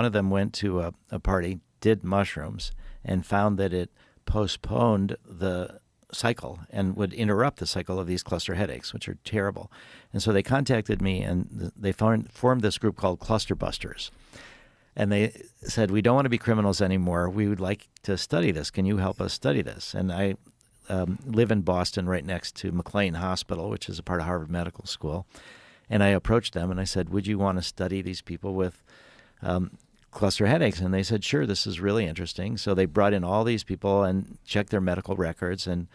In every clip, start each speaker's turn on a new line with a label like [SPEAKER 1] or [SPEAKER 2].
[SPEAKER 1] One of them went to a party, did mushrooms, and found that it postponed the cycle and would interrupt the cycle of these cluster headaches, which are terrible. And so they contacted me, and they formed this group called Cluster Busters. And they said, we don't want to be criminals anymore. We would like to study this. Can you help us study this? And I live in Boston right next to McLean Hospital, which is a part of Harvard Medical School. And I approached them and I said, would you want to study these people with cluster headaches? And they said, sure, this is really interesting. So they brought in all these people and checked their medical records and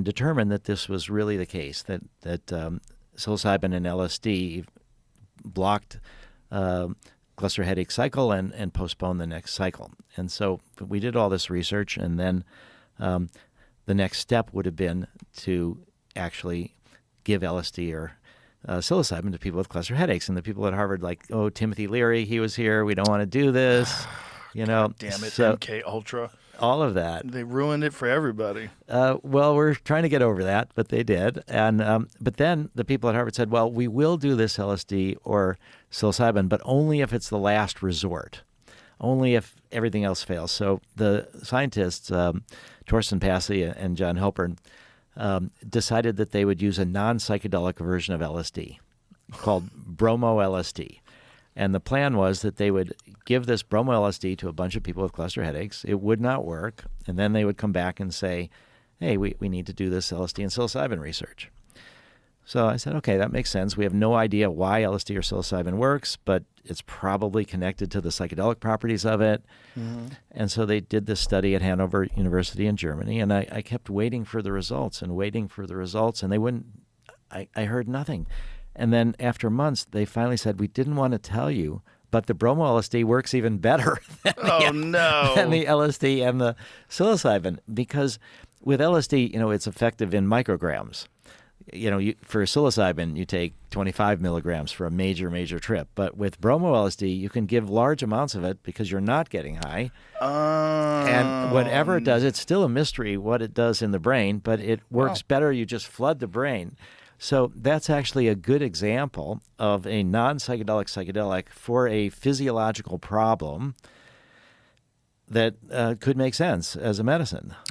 [SPEAKER 1] determined that this was really the case, that psilocybin and LSD blocked cluster headache cycle and postponed the next cycle. And so we did all this research, and then the next step would have been to actually give LSD or psilocybin to people with cluster headaches. And the people at Harvard, like, oh, Timothy Leary, he was here. We don't want to do this. God
[SPEAKER 2] damn it,
[SPEAKER 1] so,
[SPEAKER 2] MK Ultra.
[SPEAKER 1] All of that.
[SPEAKER 2] They ruined it for everybody.
[SPEAKER 1] Well, we're trying to get over that, but they did. And but then the people at Harvard said, well, we will do this LSD or psilocybin, but only if it's the last resort, only if everything else fails. So the scientists, Torsten Passy and John Halpern, decided that they would use a non-psychedelic version of LSD called bromo-LSD. And the plan was that they would give this bromo-LSD to a bunch of people with cluster headaches. It would not work. And then they would come back and say, hey, we need to do this LSD and psilocybin research. So I said, okay, that makes sense. We have no idea why LSD or psilocybin works, but it's probably connected to the psychedelic properties of it. Mm-hmm. And so they did this study at Hanover University in Germany, and I kept waiting for the results, and they wouldn't, I heard nothing. And then after months, they finally said, we didn't want to tell you, but the bromo-LSD works even better than the LSD and the psilocybin, because with LSD, it's effective in micrograms. For psilocybin, you take 25 milligrams for a major trip. But with bromo-LSD, you can give large amounts of it because you're not getting high. And whatever it does, it's still a mystery what it does in the brain, but it works better. You just flood the brain. So that's actually a good example of a non-psychedelic psychedelic for a physiological problem that could make sense as a medicine.